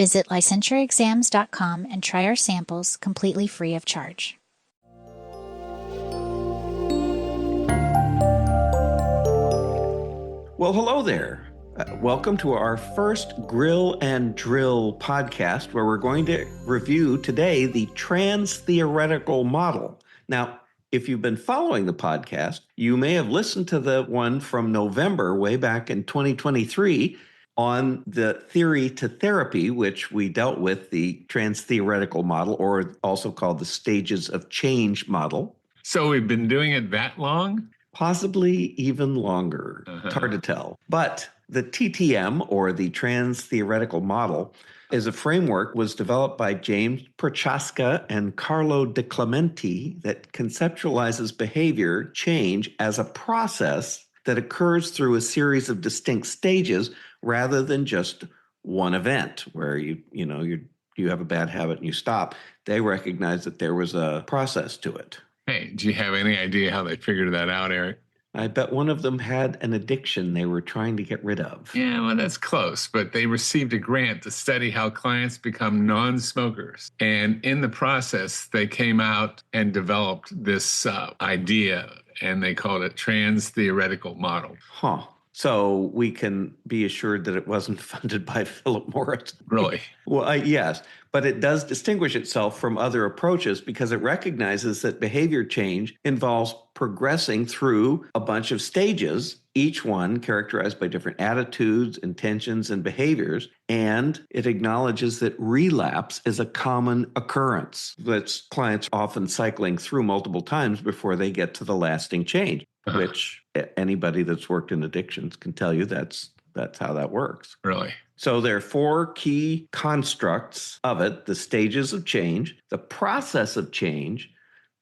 Visit licensureexams.com and try our samples completely free of charge. Well, hello there. Welcome to our first Grill and Drill podcast, where we're going to review today the Transtheoretical model. Now, if you've been following the podcast, you may have listened to the one from November, way back in 2023, on the theory to therapy, which we dealt with the Transtheoretical model, or also called the stages of change model. So we've been doing it that long? Possibly even longer. It's hard to tell. But the TTM, or the Transtheoretical model, as a framework, was developed by James Prochaska and Carlo De Clementi that conceptualizes behavior change as a process that occurs through a series of distinct stages rather than just one event where you have a bad habit and you stop. They recognize that there was a process to it. Hey, do you have any idea how they figured that out, Eric? I bet one of them had an addiction they were trying to get rid of. Yeah, well, that's close, but they received a grant to study how clients become non-smokers. And in the process, they came out and developed this idea, and they called it Transtheoretical model. Huh. So we can be assured that it wasn't funded by Philip Morris. Really? Well, yes, but it does distinguish itself from other approaches because it recognizes that behavior change involves progressing through a bunch of stages, each one characterized by different attitudes, intentions, and behaviors. And it acknowledges that relapse is a common occurrence, that clients often cycling through multiple times before they get to the lasting change, which anybody that's worked in addictions can tell you that's how that works. Really? So there are four key constructs of it: the stages of change, the process of change,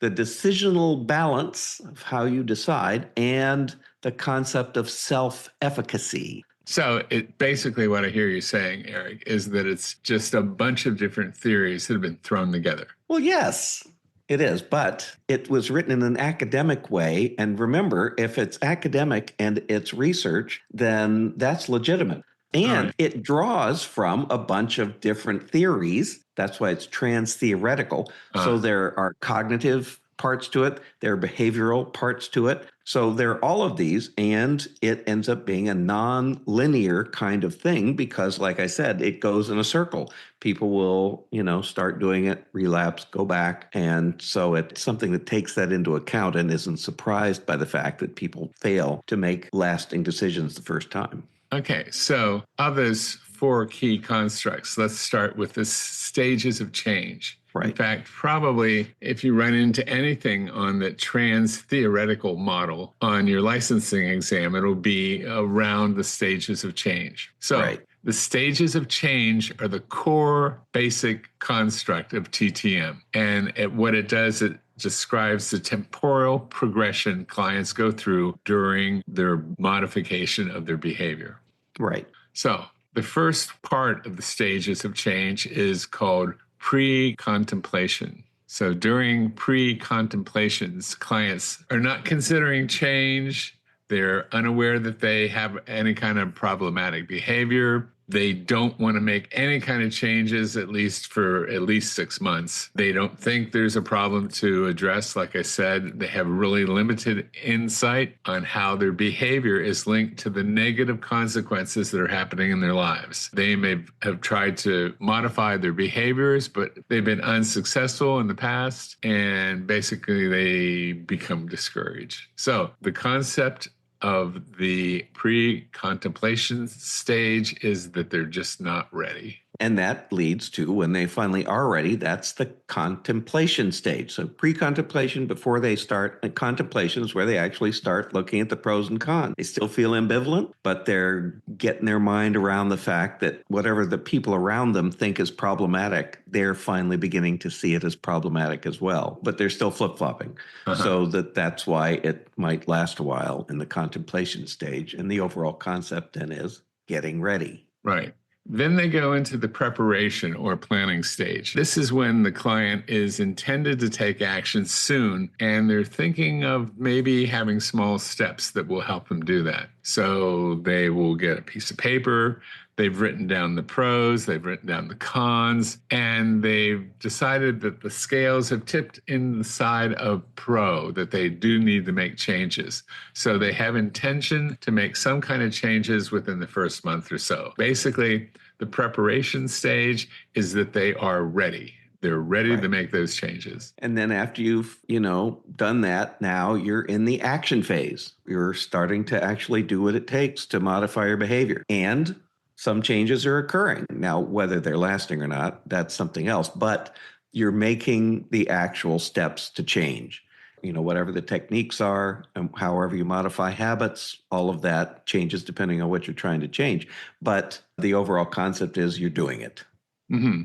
the decisional balance of how you decide, and the concept of self-efficacy. So it basically, what I hear you saying, Eric, is that it's just a bunch of different theories that have been thrown together. Well, yes, it is, but it was written in an academic way. And remember, if it's academic and it's research, then that's legitimate. And it draws from a bunch of different theories. That's why it's transtheoretical. So there are cognitive parts to it. There are behavioral parts to it. So there are all of these, and it ends up being a non-linear kind of thing because, like I said, it goes in a circle. People will, start doing it, relapse, go back. And so it's something that takes that into account and isn't surprised by the fact that people fail to make lasting decisions the first time. Okay, so of those four key constructs, let's start with the stages of change. Right. In fact, probably if you run into anything on the Transtheoretical model on your licensing exam, it'll be around the stages of change. So the stages of change are the core basic construct of TTM. And what it does, it describes the temporal progression clients go through during their modification of their behavior. Right. So the first part of the stages of change is called pre-contemplation. So during pre-contemplations, clients are not considering change. They're unaware that they have any kind of problematic behavior. They don't want to make any kind of changes, at least for at least 6 months. They don't think there's a problem to address. Like I said, they have really limited insight on how their behavior is linked to the negative consequences that are happening in their lives. They may have tried to modify their behaviors, but they've been unsuccessful in the past, and basically they become discouraged. So the concept of the pre-contemplation stage is that they're just not ready. And that leads to, when they finally are ready, that's the contemplation stage. So pre-contemplation, before they start, and contemplation is where they actually start looking at the pros and cons. They still feel ambivalent, but they're getting their mind around the fact that whatever the people around them think is problematic, they're finally beginning to see it as problematic as well. But they're still flip-flopping. So that's why it might last a while in the contemplation stage. And the overall concept then is getting ready. Right. Then they go into the preparation or planning stage. This is when the client is intended to take action soon, and they're thinking of maybe having small steps that will help them do that. So they will get a piece of paper. They've written down the pros, they've written down the cons, and they've decided that the scales have tipped in the side of pro, that they do need to make changes. So they have intention to make some kind of changes within the first month or so. Basically, the preparation stage is that they are ready. They're ready to make those changes. And then after you've, done that, now you're in the action phase. You're starting to actually do what it takes to modify your behavior. And some changes are occurring. Now, whether they're lasting or not, that's something else. But you're making the actual steps to change. Whatever the techniques are, and however you modify habits, all of that changes depending on what you're trying to change. But the overall concept is you're doing it. Mm-hmm.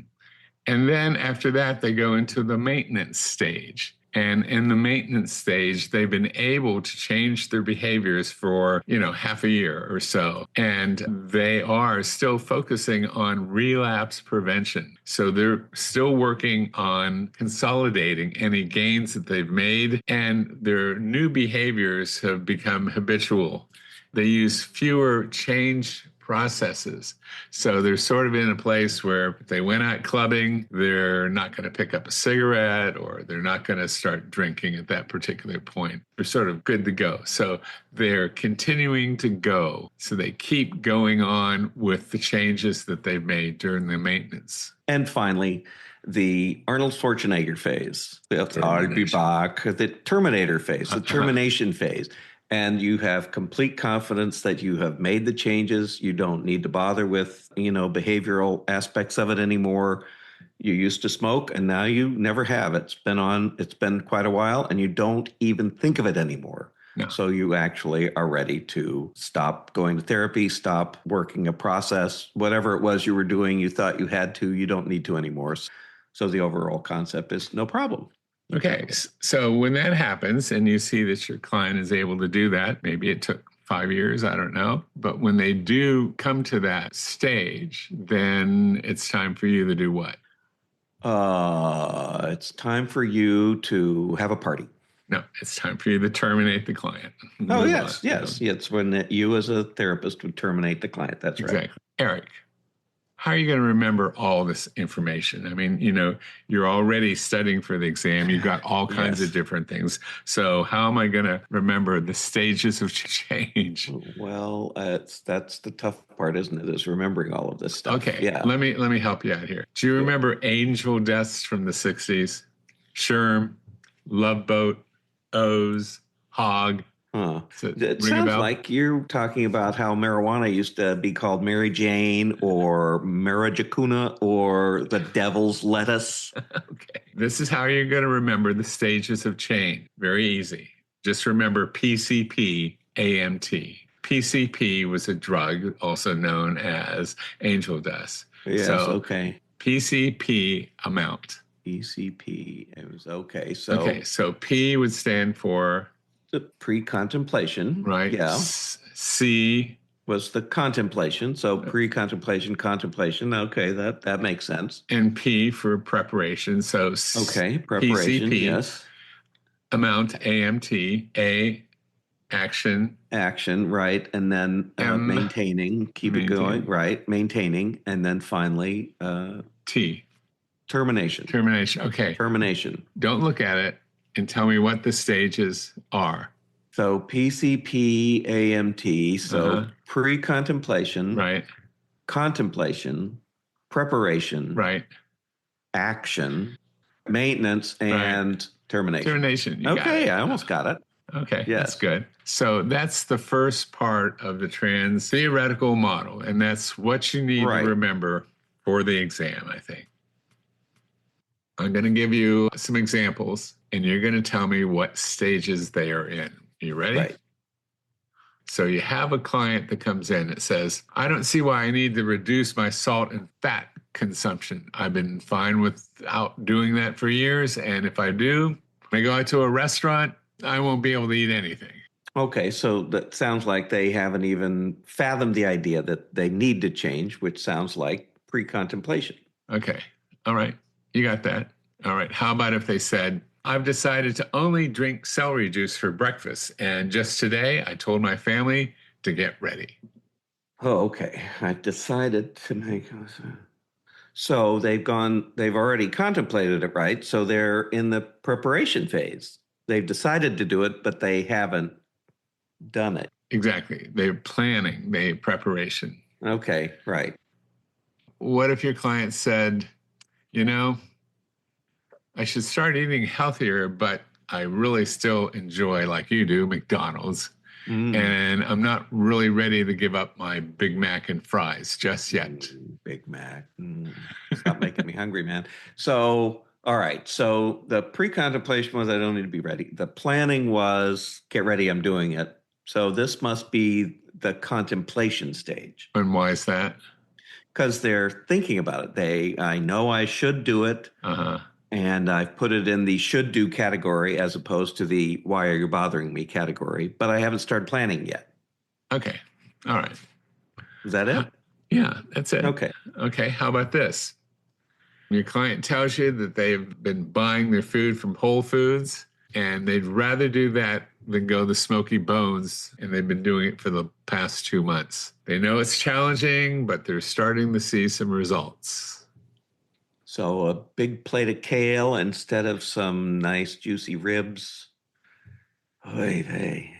And then after that, they go into the maintenance stage. And in the maintenance stage, they've been able to change their behaviors for, half a year or so. And they are still focusing on relapse prevention. So they're still working on consolidating any gains that they've made, and their new behaviors have become habitual. They use fewer change processes. So they're sort of in a place where if they went out clubbing, they're not going to pick up a cigarette, or they're not going to start drinking at that particular point. They're sort of good to go. So they're continuing to go. So they keep going on with the changes that they've made during the maintenance. And finally, the Arnold Schwarzenegger phase, the Terminator phase, the termination phase. And you have complete confidence that you have made the changes. You don't need to bother with, behavioral aspects of it anymore. You used to smoke and now you never have. It's been quite a while, and you don't even think of it anymore. No. So you actually are ready to stop going to therapy, stop working a process, whatever it was you were doing, you thought you had to, you don't need to anymore. So the overall concept is no problem. Okay, so when that happens and you see that your client is able to do that, maybe it took 5 years, I don't know. But when they do come to that stage, then it's time for you to do what? It's time for you to have a party. No, it's time for you to terminate the client. Oh, yes. It's when you as a therapist would terminate the client. That's right. Exactly. Eric, how are you going to remember all this information? I mean, you're already studying for the exam. You've got all kinds of different things. So how am I going to remember the stages of change? Well, that's the tough part, isn't it? Is remembering all of this stuff. Okay. Yeah. Let me help you out here. Do you remember angel deaths from the 60s? Sherm, Love Boat, O's, Hog. It sounds like you're talking about how marijuana used to be called Mary Jane or Marijuana or the devil's lettuce. Okay. This is how you're going to remember the stages of change. Very easy. Just remember PCP, AMT. PCP was a drug also known as angel dust. Yes, okay. PCP amount. PCP. It was okay. So P would stand for the pre-contemplation, right? Yeah. C was the contemplation. So pre-contemplation, contemplation. Okay, that makes sense. And P for preparation. So preparation. PCP, yes. Amount, AMT. A, action, right, and then maintaining. Keep it going, right? Maintaining, and then finally T. Termination. Okay. Termination. Don't look at it and tell me what the stages are. So PCP, AMT, so pre-contemplation, right? Contemplation, preparation, right? Action, maintenance, and termination. Termination. Okay, I almost got it. Okay, yes. That's good. So that's the first part of the Transtheoretical model, and that's what you need to remember for the exam, I think. I'm going to give you some examples, and you're going to tell me what stages they are in. Are you ready? Right. So you have a client that comes in that says, I don't see why I need to reduce my salt and fat consumption. I've been fine without doing that for years, and if I do, when I go out to a restaurant, I won't be able to eat anything. Okay, so that sounds like they haven't even fathomed the idea that they need to change, which sounds like pre-contemplation. Okay, all right. You got that. All right. How about if they said, I've decided to only drink celery juice for breakfast. And just today, I told my family to get ready. Oh, okay. I've decided to make. So they've already contemplated it, right? So they're in the preparation phase. They've decided to do it, but they haven't done it. Exactly. They're planning, preparation. Okay, right. What if your client said, I should start eating healthier, but I really still enjoy, like you do, McDonald's. And I'm not really ready to give up my Big Mac and fries just yet. Big Mac. Stop making me hungry, man. So, all right. So the pre-contemplation was I don't need to be ready. The planning was get ready, I'm doing it. So this must be the contemplation stage. And why is that? Because they're thinking about it. I know I should do it. And I've put it in the should do category as opposed to the why are you bothering me category, but I haven't started planning yet. Okay. All right. Is that it? Yeah, that's it. Okay. Okay. How about this? Your client tells you that they've been buying their food from Whole Foods and they'd rather do that than go the Smoky Bones, and they've been doing it for the past 2 months. They know it's challenging, but they're starting to see some results. So a big plate of kale instead of some nice juicy ribs. Okay.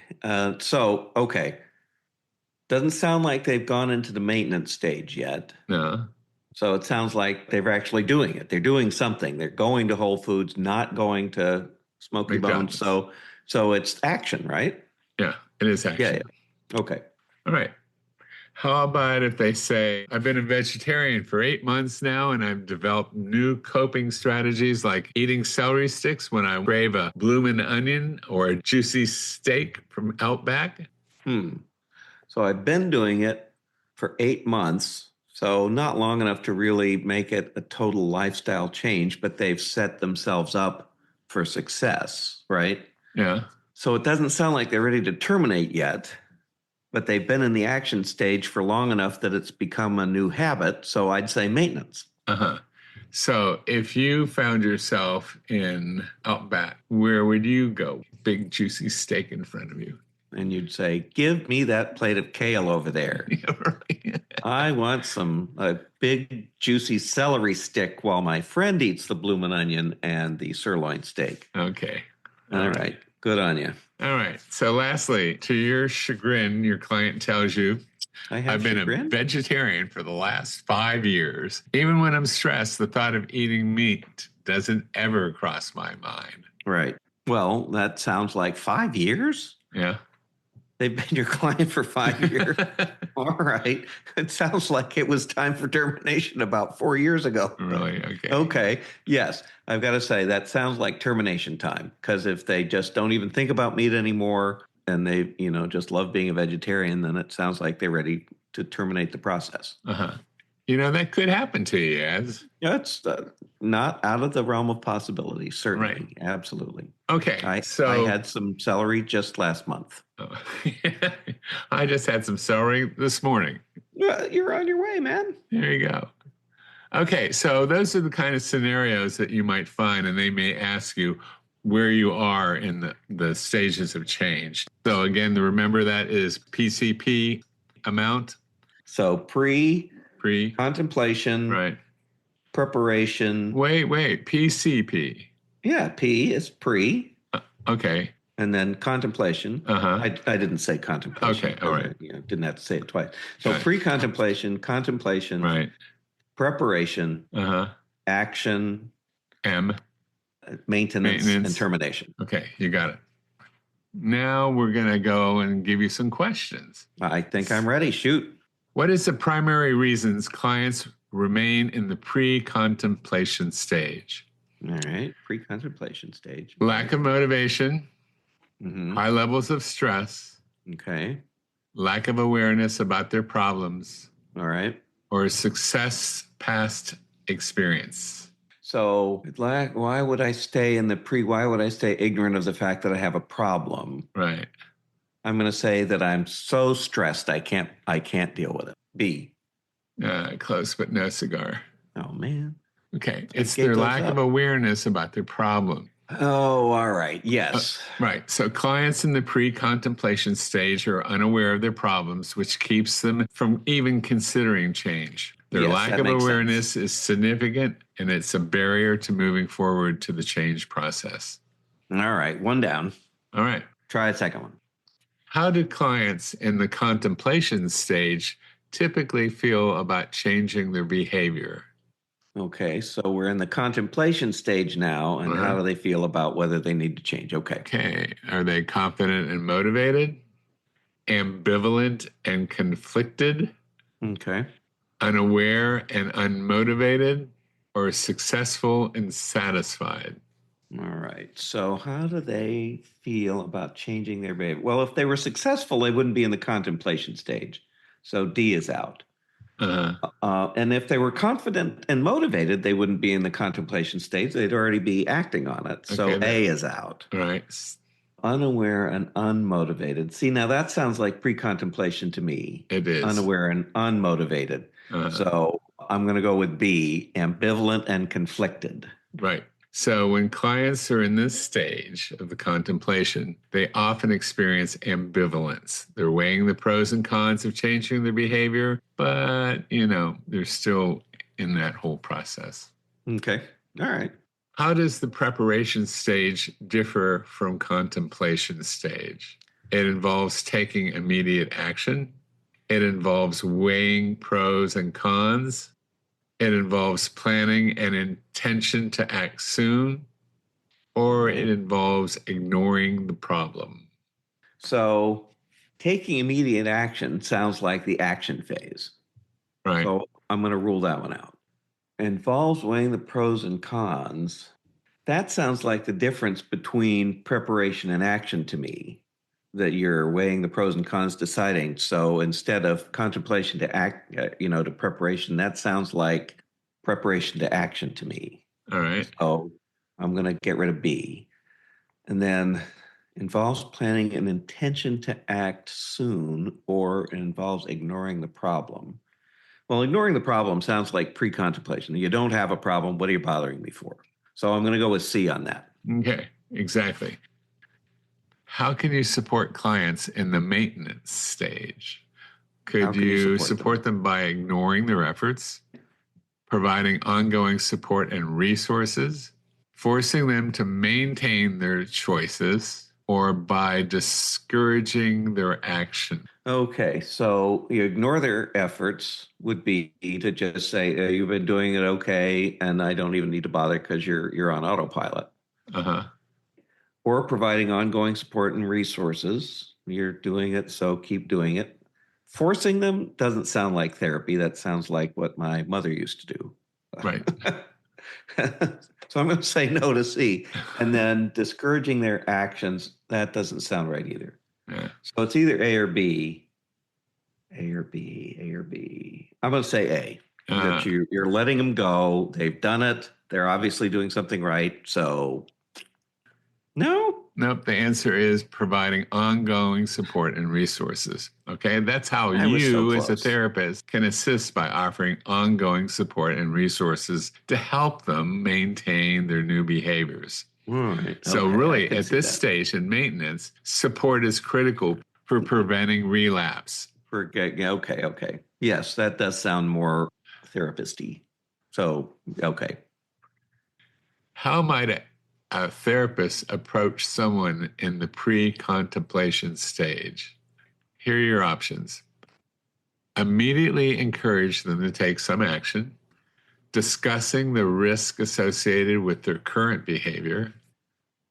Doesn't sound like they've gone into the maintenance stage yet. No. So it sounds like they're actually doing it. They're doing something. They're going to Whole Foods, not going to Smoky Bones. So it's action, right? Yeah, it is action. Yeah. Okay. All right. How about if they say, I've been a vegetarian for 8 months now, and I've developed new coping strategies like eating celery sticks when I crave a bloomin' onion or a juicy steak from Outback? So I've been doing it for 8 months, so not long enough to really make it a total lifestyle change, but they've set themselves up for success, right? Yeah. So it doesn't sound like they're ready to terminate yet, but they've been in the action stage for long enough that it's become a new habit. So I'd say maintenance. So if you found yourself in Outback, where would you go? Big juicy steak in front of you. And you'd say, give me that plate of kale over there. I want a big juicy celery stick while my friend eats the bloomin' onion and the sirloin steak. Okay. All right. Good on you. All right. So lastly, to your chagrin, your client tells you, I've been a vegetarian for the last 5 years. Even when I'm stressed, the thought of eating meat doesn't ever cross my mind. Right. Well, that sounds like 5 years. Yeah. They've been your client for 5 years. All right. It sounds like it was time for termination about 4 years ago. Really? Okay. Okay. Yes. I've got to say that sounds like termination time, because if they just don't even think about meat anymore and they, just love being a vegetarian, then it sounds like they're ready to terminate the process. That could happen to you, Az. It's not out of the realm of possibility, certainly. Right. Absolutely. Okay. I had some celery just last month. I just had some celery this morning. Well, you're on your way, man. There you go. Okay, so those are the kind of scenarios that you might find, and they may ask you where you are in the stages of change. So again, remember that is PCP amount. So contemplation, right? Preparation. Wait, PCP. Yeah, P is pre. Okay. And then contemplation. I didn't say contemplation. Okay, all right. Didn't have to say it twice. So right. Pre-contemplation, contemplation, right? Preparation, action, maintenance, and termination. Okay, you got it. Now we're going to go and give you some questions. I think I'm ready. Shoot. What is the primary reasons clients remain in the pre-contemplation stage? All right, pre-contemplation stage. Lack of motivation, high levels of stress. Okay. Lack of awareness about their problems. All right. Or success past experience. So, why would I stay in the why would I stay ignorant of the fact that I have a problem? Right. I'm going to say that I'm so stressed I can't deal with it. B. Close, but no cigar. Oh, man. Okay. It's their lack of awareness about their problem. Oh, all right. Yes. Right. So clients in the pre-contemplation stage are unaware of their problems, which keeps them from even considering change. Their Yes, lack that of makes sense. awareness is significant, and it's a barrier to moving forward to the change process. All right. One down. All right. Try a second one. How do clients in the contemplation stage typically feel about changing their behavior? Okay. So we're in the contemplation stage now. And how Uh-huh. do they feel about whether they need to change? Okay. Okay. Are they confident and motivated? Ambivalent and conflicted? Okay. Unaware and unmotivated? Or successful and satisfied? All right. So, how do they feel about changing their behavior? Well, if they were successful, they wouldn't be in the contemplation stage. So, D is out. Uh, And if they were confident and motivated, they wouldn't be in the contemplation stage. They'd already be acting on it. okay. So, A is out. All right. Unaware and unmotivated. See, now that sounds like pre contemplation to me. It is. Unaware and unmotivated. Uh, So, I'm going to go with B, ambivalent and conflicted. right. So when clients are in this stage of the contemplation, they often experience ambivalence. They're weighing the pros and cons of changing their behavior, but, they're still in that whole process. Okay. All right. How does the preparation stage differ from contemplation stage? It involves taking immediate action. It involves weighing pros and cons. It involves planning and intention to act soon, or it involves ignoring the problem. So taking immediate action sounds like the action phase. Right. So I'm going to rule that one out. Involves weighing the pros and cons. That sounds like the difference between preparation and action to me, that you're weighing the pros and cons, deciding. So instead of contemplation to act, to preparation, that sounds like preparation to action to me. All right. So I'm going to get rid of B. And then involves planning an intention to act soon, or it involves ignoring the problem. Well, ignoring the problem sounds like pre-contemplation. You don't have a problem. What are you bothering me for? So I'm going to go with C on that. Okay, exactly. How can you support clients in the maintenance stage? How Could can you you support support them by ignoring their efforts, providing ongoing support and resources, forcing them to maintain their choices, or by discouraging their action? Okay, so you ignore their efforts would be to just say you've been doing it okay, and I don't even need to bother because you're on autopilot. Uh-huh. Or providing ongoing support and resources. You're doing it, so keep doing it. Forcing them doesn't sound like therapy. That sounds like what my mother used to do. Right. So I'm going to say no to C. And then discouraging their actions, that doesn't sound right either. Yeah. So it's either A or B. A or B, A or B. I'm going to say A. That you're letting them go. They've done it. They're obviously doing something right. So no. Nope. The answer is providing ongoing support and resources. Okay. That's how I was so you, as a close. therapist, can assist by offering ongoing support and resources to help them maintain their new behaviors. All right. So, Okay, I really, can at see this that. stage in maintenance, support is critical for preventing relapse. Okay. Yes, that does sound more therapist-y. So, okay. How might a therapist approach someone in the pre contemplation stage? Here are your options. Immediately encourage them to take some action, discussing the risk associated with their current behavior,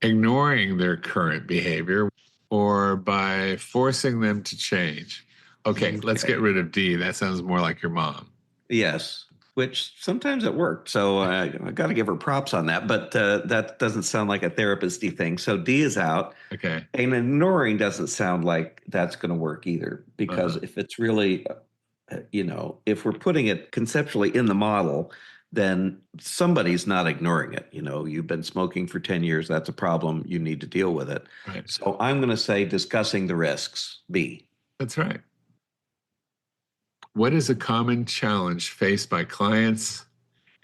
ignoring their current behavior, or by forcing them to change. Okay, let's get rid of D. That sounds more like your mom. Yes, which sometimes it worked. So I got to give her props on that. But that doesn't sound like a therapist-y thing. So D is out. Okay. And ignoring doesn't sound like that's going to work either. Because if it's really, if we're putting it conceptually in the model, then somebody's not ignoring it. You've been smoking for 10 years. That's a problem. You need to deal with it. Right. So I'm going to say discussing the risks, B. That's right. What is a common challenge faced by clients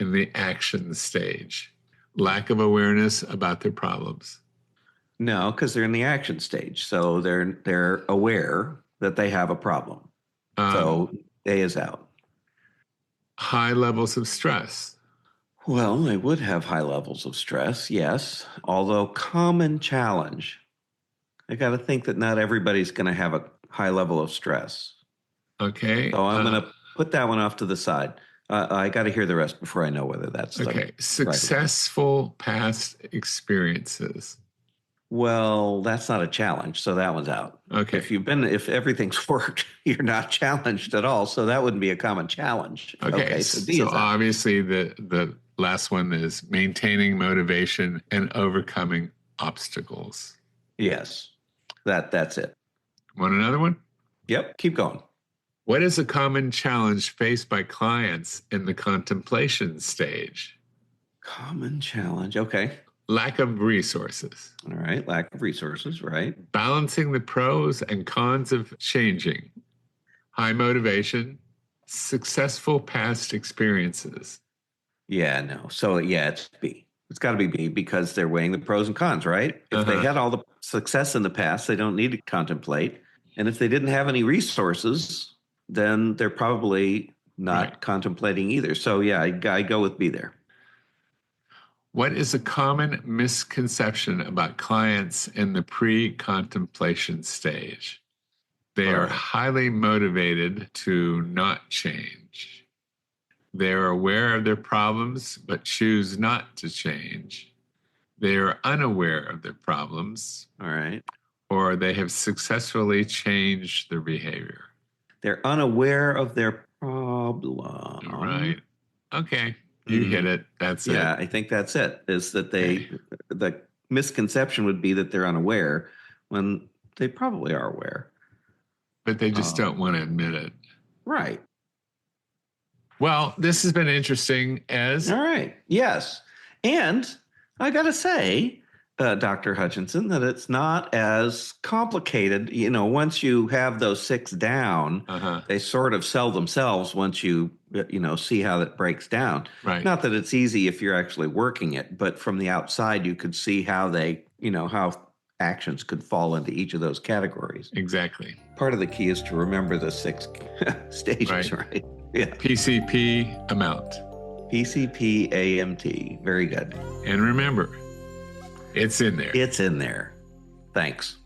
in the action stage? Lack of awareness about their problems. No, because they're in the action stage. So they're aware that they have a problem. So A is out. High levels of stress. Well, they would have high levels of stress, yes. Although common challenge. I got to think that not everybody's going to have a high level of stress. Okay. So I'm going to put that one off to the side. I got to hear the rest before I know whether that's okay. Successful past experiences. Well, that's not a challenge, so that one's out. Okay. If everything's worked, you're not challenged at all, so that wouldn't be a common challenge. Okay. So obviously the last one is maintaining motivation and overcoming obstacles. Yes. That's it. Want another one? Yep, keep going. What is a common challenge faced by clients in the contemplation stage? Common challenge. Okay. Lack of resources. All right. Lack of resources, right? Balancing the pros and cons of changing. High motivation. Successful past experiences. Yeah, no. So, yeah, it's B. It's got to be B because they're weighing the pros and cons, right? If they had all the success in the past, they don't need to contemplate. And if they didn't have any resources, then they're probably not contemplating either. So, yeah, I go with B there. What is a common misconception about clients in the pre-contemplation stage? They are highly motivated to not change. They are aware of their problems, but choose not to change. They are unaware of their problems. All right. Or they have successfully changed their behavior. They're unaware of their problem. Right. Okay. You hit it. That's it. Yeah, I think that's it. Is that the misconception would be that they're unaware when they probably are aware. But they just don't want to admit it. Right. Well, this has been interesting, Ez. All right. Yes. And I got to say, Dr. Hutchinson, that it's not as complicated. You know, once you have those 6 down, they sort of sell themselves once you see how that breaks down. Right. Not that it's easy if you're actually working it, but from the outside, you could see how how actions could fall into each of those categories. Exactly. Part of the key is to remember the 6 stages, right? Yeah. PCP amount. PCP AMT. Very good. And remember, it's in there. It's in there. Thanks.